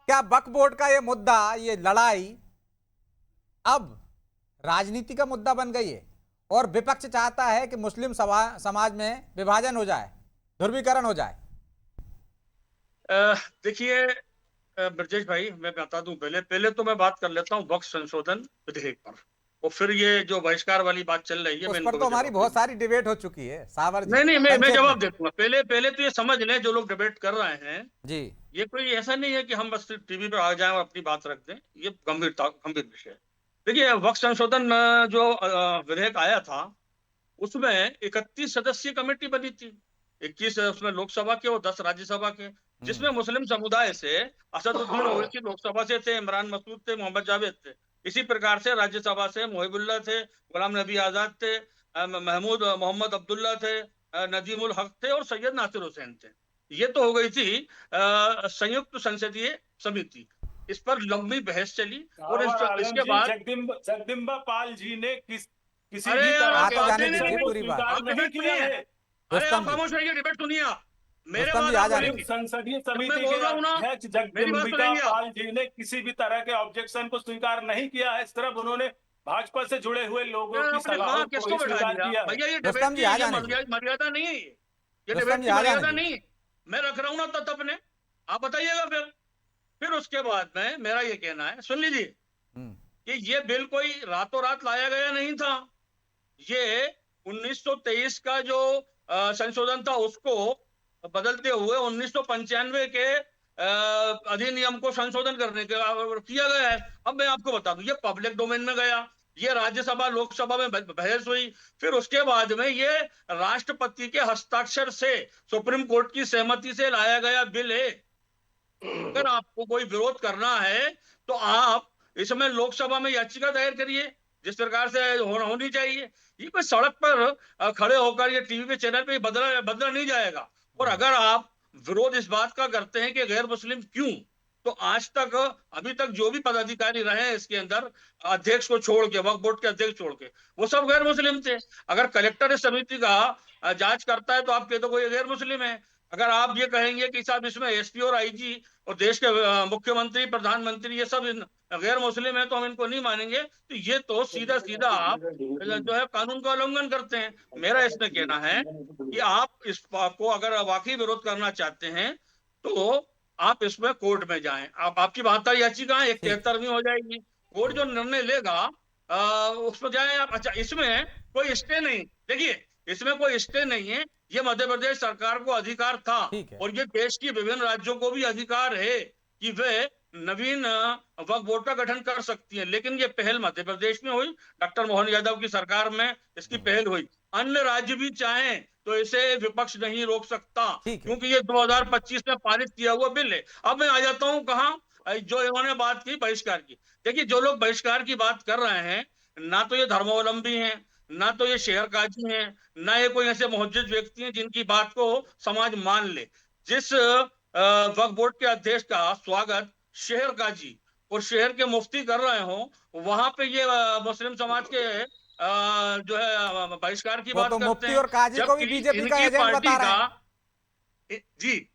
क्या वक्फ बोर्ड का ये मुद्दा, ये लड़ाई अब राजनीति का मुद्दा बन गई है और विपक्ष चाहता है कि मुस्लिम समाज में विभाजन हो जाए, ध्रुवीकरण हो जाए? देखिए ब्रजेश भाई, मैं बता दूं, पहले पहले तो मैं बात कर लेता हूं वक्फ संशोधन विधेयक पर, और फिर ये जो बहिष्कार वाली बात चल रही है उस मैं पर इनको तो भी हमारी जवाब बहुत दूंगा। सारी डिबेट हो चुकी है सावर जी, नहीं नहीं, मैं संक्षेप में। जवाब दे दूंगा। पहले पहले तो ये समझ लें, जो लोग डिबेट कर रहे हैं, जी। ये कोई ऐसा नहीं है कि हम बस टीवी पर आ जाएं और अपनी बात रख दें। ये गंभीर विषय है। देखिए, वक्फ संशोधन जो विधेयक आया था, उसमें 31 सदस्यीय कमेटी बनी थी। 21 उसमें लोकसभा के और 10 राज्यसभा के, जिसमें मुस्लिम समुदाय से असदुद्दीन ओवैसी लोकसभा से थे, इमरान मसूद थे, मोहम्मद जावेद थे। इसी प्रकार से राज्यसभा से मोहिबुल्लाह थे, गुलाम नबी आजाद थे, महमूद मोहम्मद अब्दुल्ला थे, नजीमुल हक थे और सैयद नासिर हुसैन थे। ये तो हो गई थी संयुक्त संसदीय समिति। इस पर लंबी बहस चली और आलम इसके जी, बाद, जगदम्बा पाल जी ने किसी अरे भी यार तरह आप के तो जाने नहीं दीजिए ऑब्जेक्शन नहीं, को पूरी बात। स्वीकार आप नहीं डिबेट किया सुनिए। है। अरे आप रुस्तम जी, खामोश रहिए, डिबेट सुनिए आप। मेरे रुस्तम बाद जी आ आप जाने संयुक्त दीजिए। बोलेंगे। संसदीय जब मैं समिति बोल के रहा हूं ना, अध्यक्ष मेरी बात जगदम्बिका सुनेंगे आप। पाल जी ने किसी भी तरह के ऑब्जेक्शन को स्वीकार नहीं किया है। सिर्फ उन्होंने भाजपा से जुड़े हुए लोगों की आपने सलाहों कहा को किसको ही बैठा स्वीकार दिया किया है। भैया? ये डिबेट रुस्तम जी की आ ये जाने दीजिए। मर्यादा नहीं है। ये रुस्तम डिबेट जी की आ जाने मर्यादा नहीं दीजिए। है। मैं रख रहा हूं ना तब अपने, आप बताइएगा फिर उसके बाद में मेरा ये कहना है, सुन लीजिए, हम्म। कि ये बिल कोई रातों रात लाया गया नहीं था। ये 1923 का जो संशोधन था, उसको बदलते हुए 1995 के अधिनियम को संशोधन करने के किया गया है। अब मैं आपको बता दूं, ये पब्लिक डोमेन में गया, ये राज्यसभा लोकसभा में बहस हुई, फिर उसके बाद में ये राष्ट्रपति के हस्ताक्षर से सुप्रीम कोर्ट की सहमति से लाया गया बिल है। अगर आपको कोई विरोध करना है तो आप इसमें लोकसभा में याचिका दायर करिए, जिस प्रकार से होनी चाहिए। ये कोई सड़क पर खड़े होकर ये टीवी पे चैनल पे बदला बदला नहीं जाएगा। और अगर आप विरोध इस बात का करते हैं कि गैर मुस्लिम क्यों, तो आज तक, अभी तक जो भी पदाधिकारी रहे हैं इसके अंदर, अध्यक्ष को छोड़ के, वक्फ बोर्ड के अध्यक्ष छोड़ के, वो सब गैर मुस्लिम थे। अगर कलेक्टर इस समिति का जांच करता है तो आप कहते हो कोई गैर मुस्लिम है। अगर आप ये कहेंगे कि साहब इसमें एसपी और आईजी और देश के मुख्यमंत्री, प्रधानमंत्री, ये सब गैर मुस्लिम है, तो हम इनको नहीं मानेंगे, तो ये तो सीधा सीधा आप जो है कानून का उल्लंघन करते हैं। मेरा इसमें कहना है कि आप इस को अगर वाकई विरोध करना चाहते हैं तो आप इसमें कोर्ट में जाएं। आप, आपकी 72 याचिका एक ठीक। 73वीं हो जाएगी। कोर्ट जो निर्णय लेगा उसमें जाएं आप। अच्छा, इसमें कोई स्टे नहीं, देखिए इसमें कोई स्टे नहीं है। ये मध्य प्रदेश सरकार को अधिकार था, ठीक है। और ये देश की विभिन्न राज्यों को भी अधिकार है कि वे नवीन वक्फ बोर्ड का गठन कर सकती है। लेकिन ये पहल मध्य प्रदेश में हुई, डॉक्टर मोहन यादव की सरकार में इसकी पहल हुई। अन्य राज्य भी चाहें तो इसे विपक्ष नहीं रोक सकता, ठीक है। क्योंकि ये 2025 में पारित किया हुआ बिल है। अब मैं आ जाता हूं कहां, जो इन्होंने बात की बहिष्कार की। देखिए, जो लोग बहिष्कार की बात कर रहे हैं, ना तो ये धर्मावलंबी हैं, ना तो ये शहर काजी हैं, ना ये कोई ऐसे मुहज्जिज व्यक्ति हैं जिनकी बात को समाज मान ले। जिस वक्फ बोर्ड के अध्यक्ष का स्वागत शहर काजी और शहर के मुफ्ती कर रहे हो, वहां पे ये मुस्लिम समाज के जो है बहिष्कार की वो बात तो करते मुफ्ती हैं, और काजी को भी जबकि बीजेपी का इनकी एजेंट बता पार्टी रहे का हैं। जी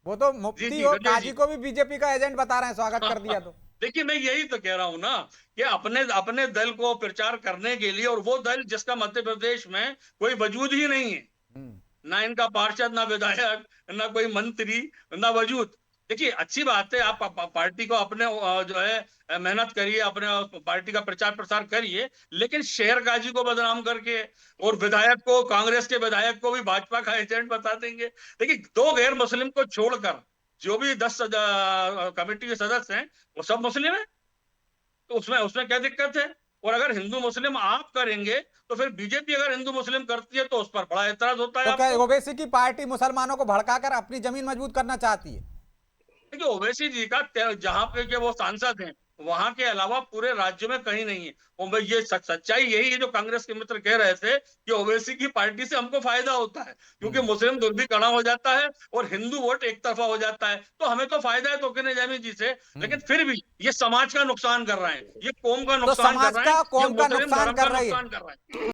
वो तो जी मुफ्ती जी और गजेश काजी जी। को भी बीजेपी का एजेंट बता रहे हैं, स्वागत कर दिया तो। देखिए, मैं यही तो कह रहा हूं ना, कि अपने अपने दल को प्रचार करने के लिए, और वो दल जिसका मध्य प्रदेश में कोई वजूद ही नहीं है, हम्म। ना इनका पार्षद, ना विधायक, ना कोई मंत्री, ना वजूद। देखिए, अच्छी बात है, आप पार्टी को अपने जो है मेहनत करिए, अपने पार्टी का प्रचार प्रसार करिए, लेकिन शहर काजी को बदनाम करके और विधायक को, कांग्रेस के विधायक को भी भाजपा का एजेंट बता देंगे। देखिए, दो गैर मुस्लिम को छोड़कर जो भी 10 कमेटी के सदस्य हैं, वो सब मुस्लिम है, तो उसमें उसमें क्या दिक्कत है? और अगर हिंदू मुस्लिम आप करेंगे, तो फिर बीजेपी अगर हिंदू मुस्लिम करती है तो उस पर बड़ा एतराज होता है तो क्या आपको। ओवैसी की पार्टी मुसलमानों को भड़काकर अपनी जमीन मजबूत करना चाहती है? देखिए, ओवैसी जी का जहां पे के वो सांसद हैं, वहां के अलावा पूरे राज्य में कहीं नहीं है। और भाई ये सच्चाई यही है जो कांग्रेस के मित्र कह रहे थे, कि ओवैसी की पार्टी से हमको फायदा होता है, क्योंकि मुस्लिम ध्रुवीकरण हो जाता है और हिंदू वोट एक तरफा हो जाता है, तो हमें तो फायदा है तोके निजामी जी से। लेकिन फिर भी ये समाज का नुकसान कर रहे हैं, ये कौम का तो नुकसान कर समाज रहे हैं, का, ये कौम का मुस्लिम नुकसान धर्म का कर रही है। नुकसान कर रहे हैं।